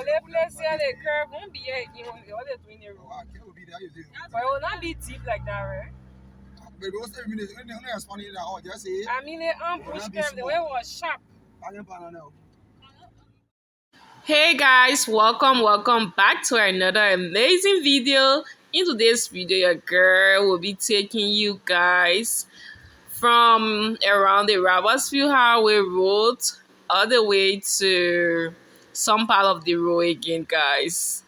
les places here, the curve won't be here again when they're doing the road. But it will not be deep like that, right? I mean, the ambush curve, the way it was sharp. Hey guys, welcome back to another amazing video. In today's video, your girl will be taking you guys from around the Robertsville Highway Road all the way to some part of the road again, guys.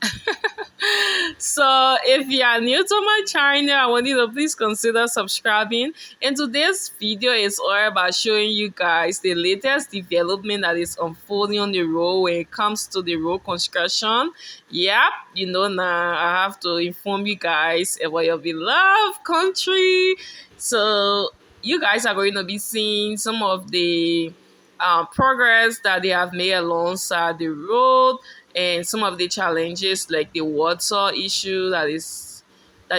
So if you are new to my channel, I want you to please consider subscribing. And today's video is all about showing you guys the latest development that is unfolding on the road when it comes to the road construction. Yep, you know now I have to inform you guys about your beloved country. So you guys are going to be seeing some of the progress that they have made alongside the road and some of the challenges like the water issue that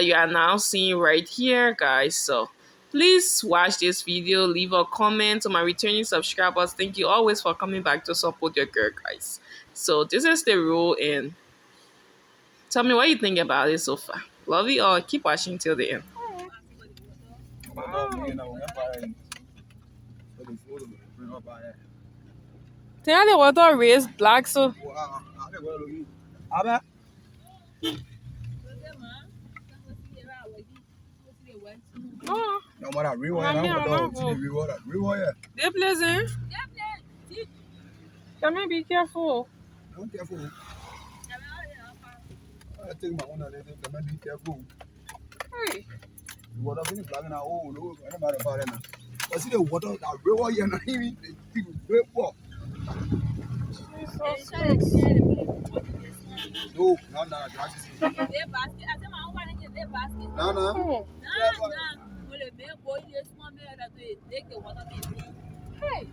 you are now seeing right here, guys. So please watch this video, leave a comment. To my returning subscribers, thank you always for coming back to support your girl, guys. So this is the road, and tell me what you think about it so far. Love you all. Keep watching till the end. Tell the water raised black, so no matter they pleasant. Come on, be careful. I'm careful. I take my own and be careful. Hey. The water finish black now. Oh, no, about it now. I see the water that river here now. Even the great walk. No, glasses. No. Hey.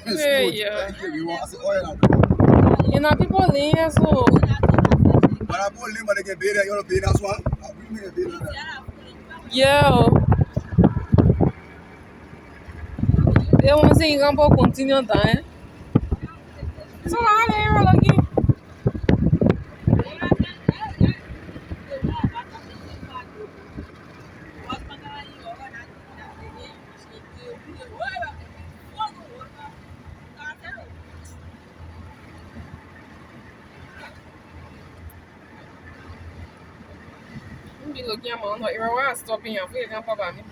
Hey, yeah. You know, people lean here, so. But I won't leave, but they can be there. You're paying us one. Yeah. They want to say you're going to continue dying. So, how are you looking? Be looking at my own, you're right, stopping here. You can't pop me.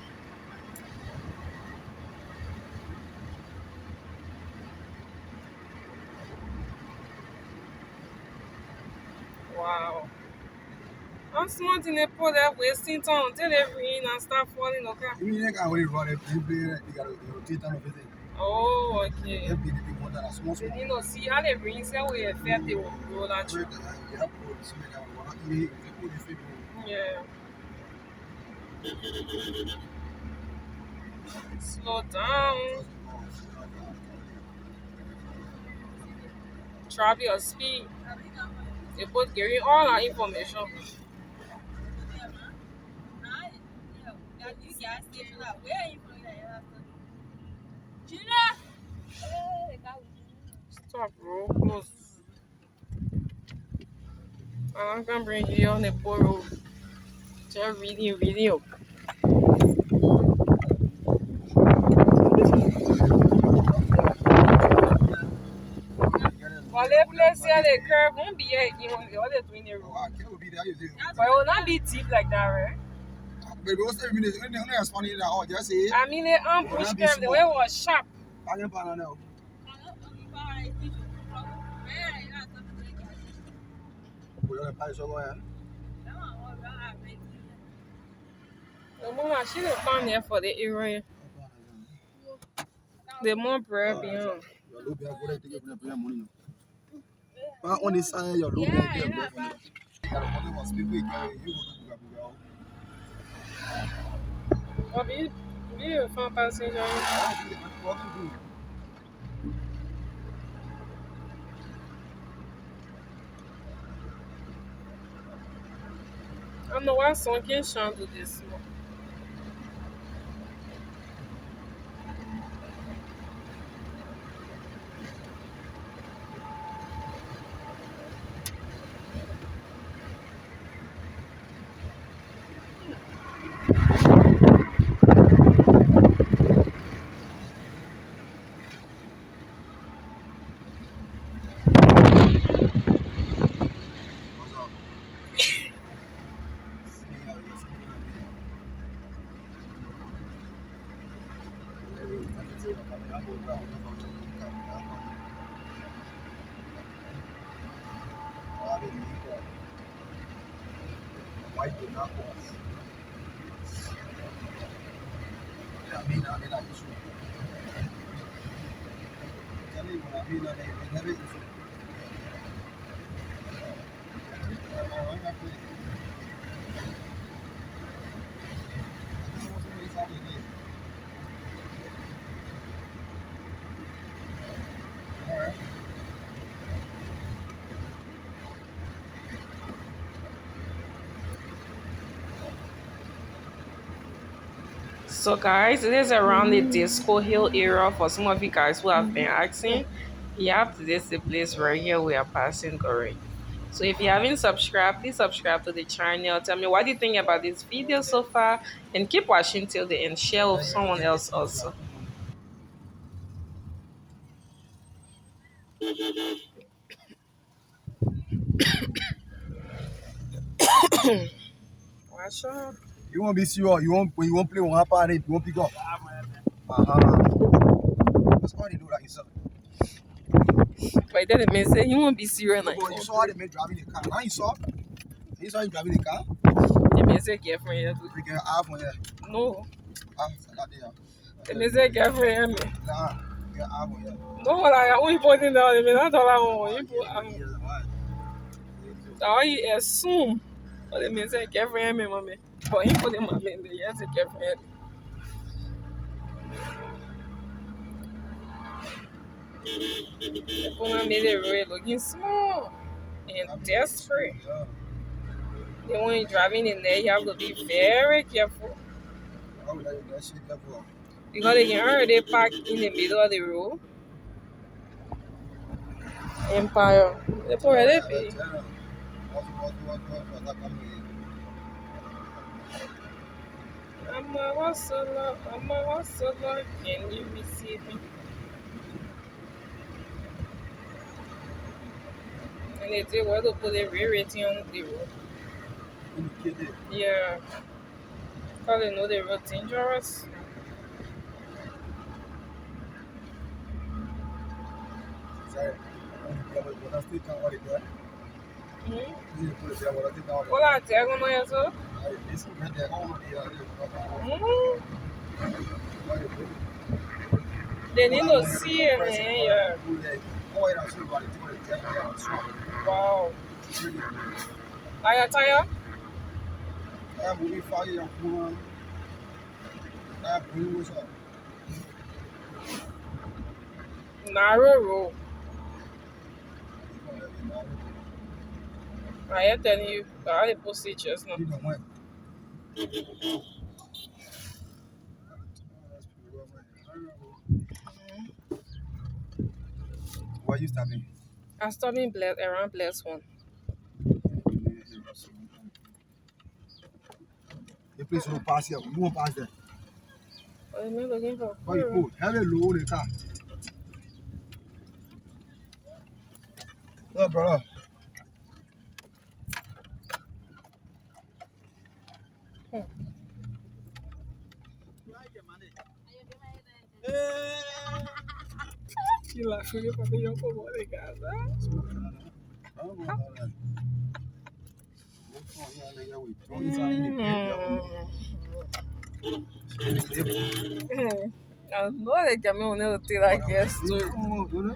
Wow. I'm smart in the port that wasting time until they rain and start falling. Okay. You mean you can't really run it? You got to rotate on everything. Oh, okay. You be the big one that small. You know, see how they rain, so we affect the road actually. Yeah. Slow down. Travel your speed. They both giving all our information. Stop, bro. Close. I'm gonna bring you on the poor road. Just reading up. But the place here, the curve won't be here again when they're doing the road. But it will not be deep like that, right? I mean, the ambush curve, the way it was sharp. The moment she will come here for the area. The more bread beyond. On the side, your look Or be a fun passenger. I don't know why someone can chant do this. So guys, it is around the Disco Hill area for some of you guys who have been asking. Yep, this is the place right here we are passing going. So if you haven't subscribed, please subscribe to the channel. Tell me what you think about this video so far and keep watching till the end. Share with someone else also. Watch out. You won't be serious. You won't play one part. You won't pick up. That's why they do that yourself. But then the man say he won't be serious. No, but you saw how they made driving the car. Now you saw. You saw him driving the car. The man say girlfriend here too. We can have one here. No. Not there. The man say girlfriend here. Nah, we can have one here. No, like I only put in there. The man not all I want. I assume. But the man say girlfriend me, mommy. But he put him in there. Yes, girlfriend. The woman made it really looking small and desperate. Then when you're driving in there, you have to be very careful. Because they can already park in the middle of the road. Empire. They already pay. I'm a hustler. Can you receive me? And they say, well, to put a rear rating on the road. Yeah. Because they know the road dangerous. Olá, Tiago, não é só? They need to see it, man. Yeah. Wow. Are you tired? Narrow road. I am telling you, I have post it just now. Why you stopping? I'm stopping around Bless one. The place will pass here. We won't pass there. Oh, I'm looking for Why you go? Have a low in the car. No, brother. Que lá fui pra pegar um pouco de casa. I know they can make one thing like this too.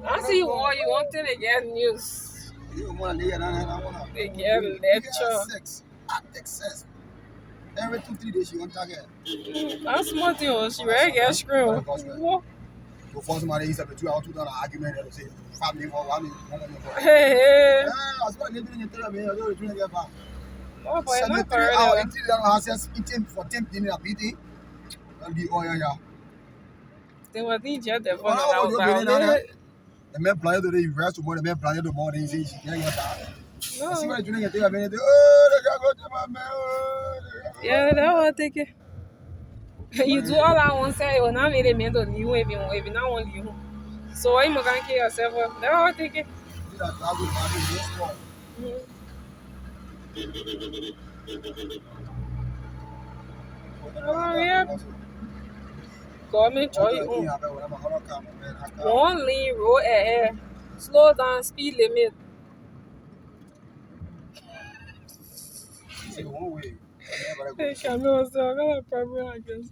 I see why you want to get news. They get lecture. Excess. Every 2-3 days she won't target. That's smart thing. She ready to get screwed. So for somebody he said the 2 hour 2 dollar argument and say family for one. Hey. As well living in tell me I don't drink get back. Oh boy, not $73 access eating for 10 dinner beating. And the oil yeah. They were thinking the phone out. The man planning to the rest of the man planning the morning she can't get back. No. I see what you doing at the minute. Oh, they got go to my man. Yeah, that will take it. You do all I want to say, you not made a man to you if you not want you. So why you gonna kill yourself? That will take it. Mhm. Oh yeah, government joy. One lane road ahead. Slow down speed limit. Hey, Shamil, so I got a problem, I guess.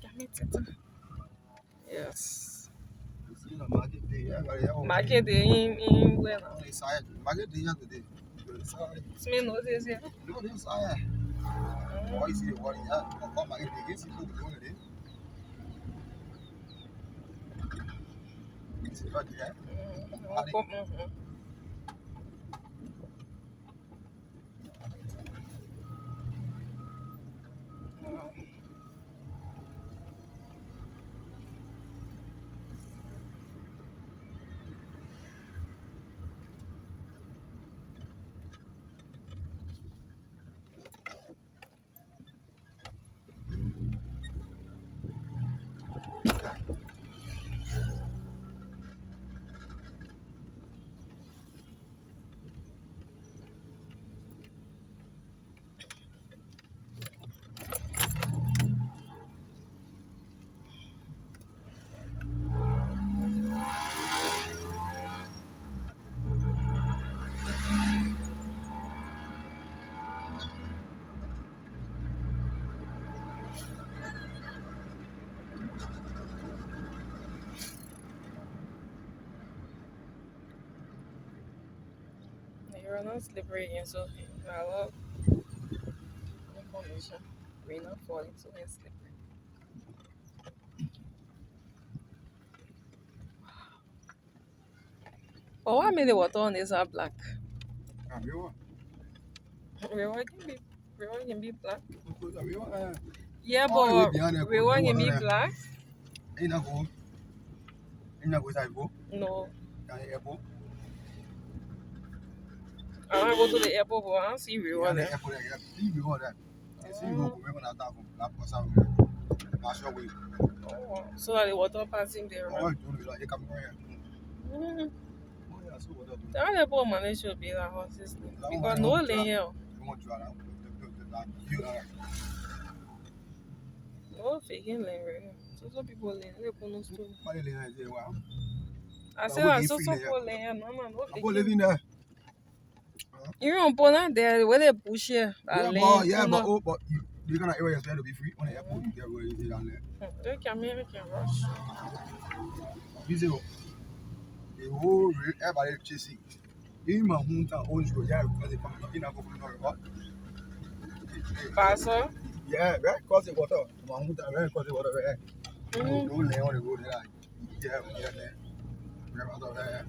Damn it, yes. Market day in where now? It's me notice here. Mhm. You're not slippery again, so I love information. We're not falling so it's slippery. But why made the water on this are black? River can be river can be black. Yeah, but river can be black. No. I wanna go to the airport, but I don't see river there. Oh, so that the water passing there. Right? Mm. That airport money should be like horses because no lane here. No faking lane right here. So some people lane they put no stone. I said that so some people lane here, no faking. You don't put that there where they push here. That lane. You kind of areas where to be free on the airport. You get where you down there. They can rush. Busy. The whole everybody chasing. In my hometown, own school, yeah, because they come in a couple of Pastor. yeah, right across the water. My hometown, right across the water, right? Mm-hmm. Don't lay on the road there. Yeah, there. Right out of there.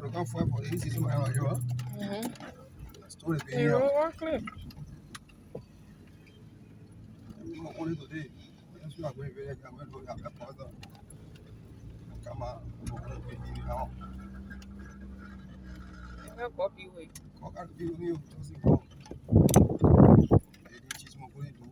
Looking for this is my area. Mm-hmm. Story being You here. work clear. Only today. That's why I'm going to go to the father. Come on. That copy way. Qual cara que eu assim, ele diz uma coisa do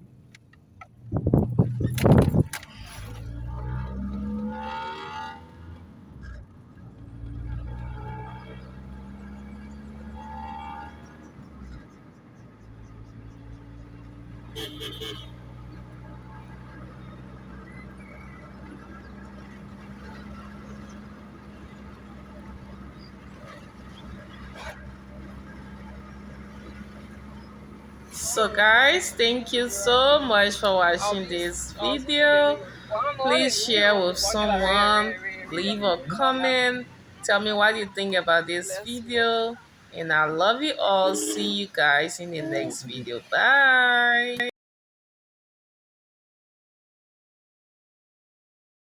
So guys, thank you so much for watching this video. Please share with someone, leave a comment, tell me what you think about this video, and I love you all. See you guys in the next video. Bye.